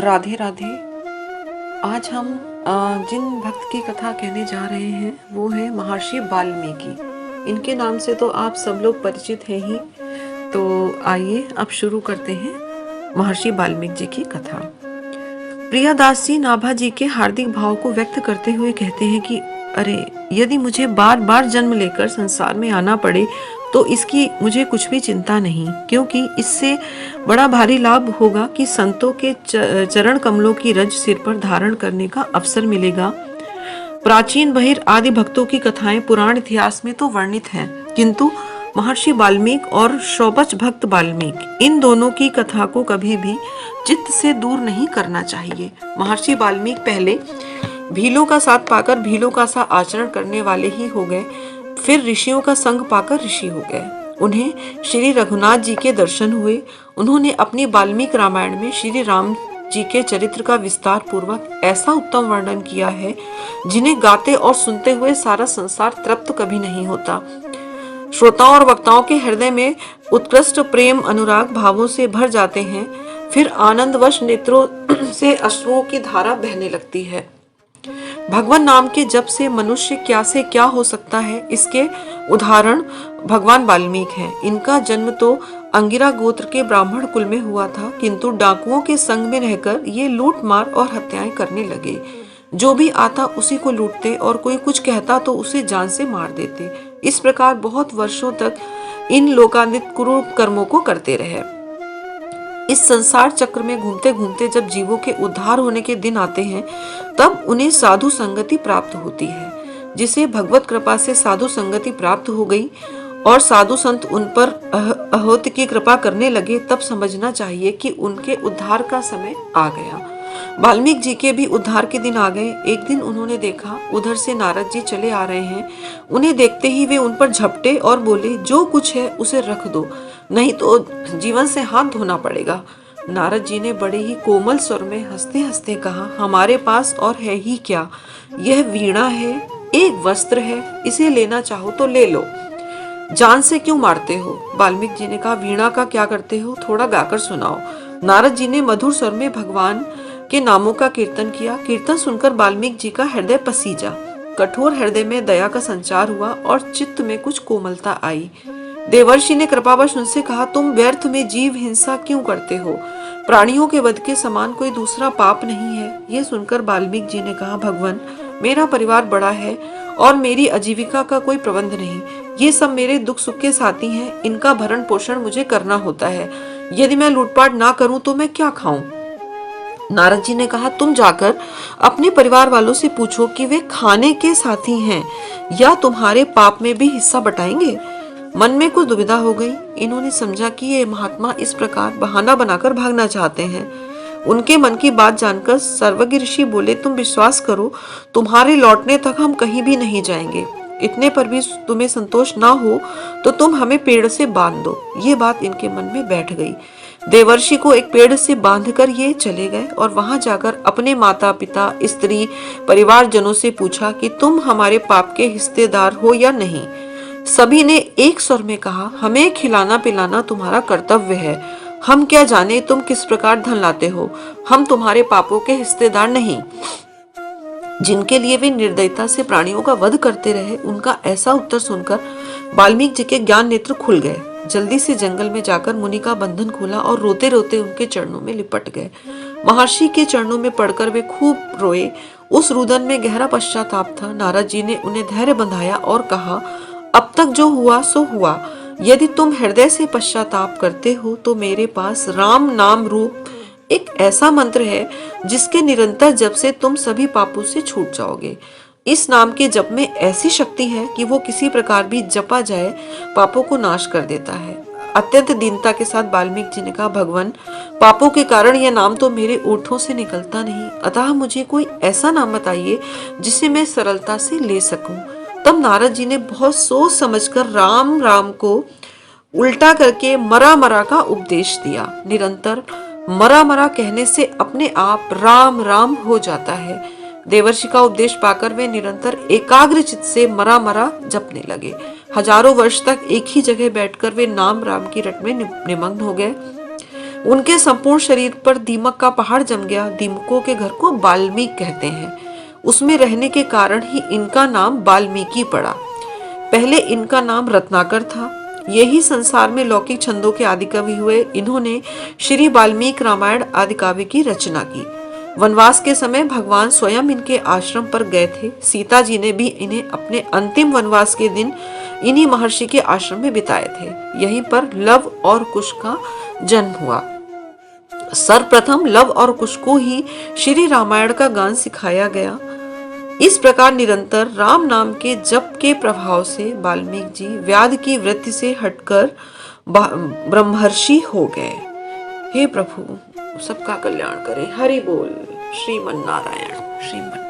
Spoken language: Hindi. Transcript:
राधे राधे। आज हम जिन भक्त की कथा कहने जा रहे हैं वो है महर्षि वाल्मीकि। इनके नाम से तो आप सब लोग परिचित हैं ही। तो आइए अब शुरू करते हैं महर्षि वाल्मीकि जी की कथा। प्रियादास जी नाभा जी के हार्दिक भाव को व्यक्त करते हुए कहते हैं कि अरे, यदि मुझे बार बार जन्म लेकर संसार में आना पड़े तो इसकी मुझे कुछ भी चिंता नहीं, क्योंकि इससे बड़ा भारी लाभ होगा कि संतों के चरण कमलों की रज सिर पर धारण करने का अवसर मिलेगा। प्राचीन बहिर आदि भक्तों की कथाएं पुराण इतिहास में तो वर्णित हैं, किंतु महर्षि वाल्मीकि और शौबच भक्त वाल्मीकि, इन दोनों की कथा को कभी भी चित्त से दूर नहीं करना चाहिए। महर्षि वाल्मीकि पहले भीलों का साथ पाकर भीलों का सा आचरण करने वाले ही हो गए, फिर ऋषियों का संग पाकर ऋषि हो गए। उन्हें श्री रघुनाथ जी के दर्शन हुए। उन्होंने अपनी वाल्मीकि रामायण में श्री राम जी के चरित्र का विस्तार पूर्वक ऐसा उत्तम वर्णन किया है जिन्हें गाते और सुनते हुए सारा संसार तृप्त कभी नहीं होता। श्रोताओं और वक्ताओं के हृदय में उत्कृष्ट प्रेम अनुराग भावों से भर जाते हैं। फिर आनंदवश नेत्रों से अश्रुओं की धारा बहने लगती है। भगवान नाम के जप से मनुष्य क्या से क्या हो सकता है, इसके उदाहरण भगवान वाल्मीकि हैं। इनका जन्म तो अंगिरा गोत्र के ब्राह्मण कुल में हुआ था, किंतु डाकुओं के संग में रहकर ये लूट मार और हत्याएं करने लगे। जो भी आता उसी को लूटते और कोई कुछ कहता तो उसे जान से मार देते। इस प्रकार बहुत वर्षों तक इन लोकान्वित क्रूर कर्मों को करते रहे। इस संसार चक्र में घूमते घूमते जब जीवों के उद्धार होने के दिन आते हैं तब उन्हें साधु संगति प्राप्त होती है। जिसे भगवत कृपा से साधु संगति प्राप्त हो गई और साधु संत उन पर अहोत की कृपा करने लगे, तब समझना चाहिए कि उनके उद्धार का समय आ गया। वाल्मीकि जी के भी उद्धार के दिन आ गए। एक दिन उन्होंने देखा उधर से नारद जी चले आ रहे हैं। उन्हें देखते ही वे उन पर झपटे और बोले, जो कुछ है उसे रख दो, नहीं तो जीवन से हाथ धोना पड़ेगा। नारद जी ने बड़े ही कोमल स्वर में हंसते हंसते कहा, हमारे पास और है ही क्या, यह वीणा है, एक वस्त्र है, इसे लेना चाहो तो ले लो, जान से क्यों मारते हो। वाल्मीकि जी ने कहा, वीणा का क्या करते हो, थोड़ा गाकर सुनाओ। नारद जी ने मधुर स्वर में भगवान के नामों का कीर्तन किया। कीर्तन सुनकर वाल्मीकि जी का हृदय पसीजा, कठोर हृदय में दया का संचार हुआ और चित्त में कुछ कोमलता आई। देवर्षि ने कृपावश उनसे कहा, तुम व्यर्थ में जीव हिंसा क्यों करते हो, प्राणियों के वध के समान कोई दूसरा पाप नहीं है। यह सुनकर वाल्मीकि जी ने कहा, भगवान, मेरा परिवार बड़ा है और मेरी आजीविका का कोई प्रबंध नहीं। ये सब मेरे दुख सुख के साथी हैं, इनका भरण पोषण मुझे करना होता है। यदि मैं लूटपाट ना करूं तो मैं क्या खाऊं। नारद जी ने कहा, तुम जाकर अपने परिवार वालों से पूछो कि वे खाने के साथी हैं या तुम्हारे पाप में भी हिस्सा बटाएंगे। मन में कुछ दुविधा हो गई। इन्होंने समझा कि ये महात्मा इस प्रकार बहाना बनाकर भागना चाहते हैं। उनके मन की बात जानकर सर्वज्ञ ऋषि बोले, तुम विश्वास करो, तुम्हारे लौटने तक हम कहीं भी नहीं जाएंगे। इतने पर भी तुम्हें संतोष ना हो तो तुम हमें पेड़ से बांध दो। ये बात इनके मन में बैठ गई। देवर्षि को एक पेड़ से बांधकर ये चले गए और वहां जाकर अपने माता पिता स्त्री परिवारजनों से पूछा कि तुम हमारे पाप के हिस्सेदार हो या नहीं। सभी ने एक स्वर में कहा, हमें खिलाना पिलाना तुम्हारा कर्तव्य है। हम क्या जाने तुम किस प्रकार धन लाते हो, हम तुम्हारे पापों के हिस्सेदार नहीं। जिनके लिए वे निर्दयता से प्राणियों का वध करते रहे, उनका ऐसा उत्तर सुनकर वाल्मीकि जी के ज्ञान नेत्र खुल गए। जल्दी से जंगल में जाकर मुनि का बंधन खोला और रोते रोते उनके चरणों में लिपट गए। महर्षि के चरणों में पड़कर वे खूब रोए। उस रुदन में गहरा पश्चाताप था। नारद जी ने उन्हें धैर्य बंधाया और कहा, अब तक जो हुआ सो हुआ। यदि तुम हृदय से पश्चाताप करते हो तो मेरे पास राम नाम रूप एक ऐसा मंत्र है जिसके निरंतर जप से तुम सभी पापों से छूट जाओगे। इस नाम के जप में ऐसी शक्ति है कि वो किसी प्रकार भी जपा जाए पापों को नाश कर देता है। अत्यंत दीनता के साथ वाल्मीकि जी ने कहा, भगवान, पापों के कारण यह नाम तो मेरे ओठों से निकलता नहीं, अतः मुझे कोई ऐसा नाम बताइए जिसे मैं सरलता से ले सकूं। तब नारद जी ने बहुत सोच समझकर राम राम को उल्टा करके मरा मरा का उपदेश दिया। निरंतर मरा मरा कहने से अपने आप राम राम हो जाता है। देवर्षि का उपदेश पाकर वे निरंतर एकाग्र चित्त से मरा मरा जपने लगे। हजारों वर्ष तक एक ही जगह बैठकर वे नाम राम की रट में निमग्न हो गए। उनके संपूर्ण शरीर पर दीमक का पहाड़ जम गया। दीमकों के घर को बाल्मीक कहते हैं। उसमें रहने के कारण ही इनका नाम वाल्मीकि पड़ा। पहले इनका नाम रत्नाकर था। यही संसार में लौकिक छंदों के आदि कवि हुए। इन्होंने श्री वाल्मीकि रामायण आदि काव्य की रचना की। वनवास के समय भगवान स्वयं इनके आश्रम पर गए थे। सीता जी ने भी इन्हें अपने अंतिम वनवास के दिन इन्हीं महर्षि के आश्रम में बिताए थे। यहीं पर लव और कुश का जन्म हुआ। सर्वप्रथम लव और कुश को ही श्री रामायण का गान सिखाया गया। इस प्रकार निरंतर राम नाम के जप के प्रभाव से वाल्मीकि जी व्याध की वृत्ति से हटकर ब्रह्मर्षि हो गए। हे प्रभु, सबका कल्याण करें। हरि बोल। श्रीमन नारायण। श्रीमन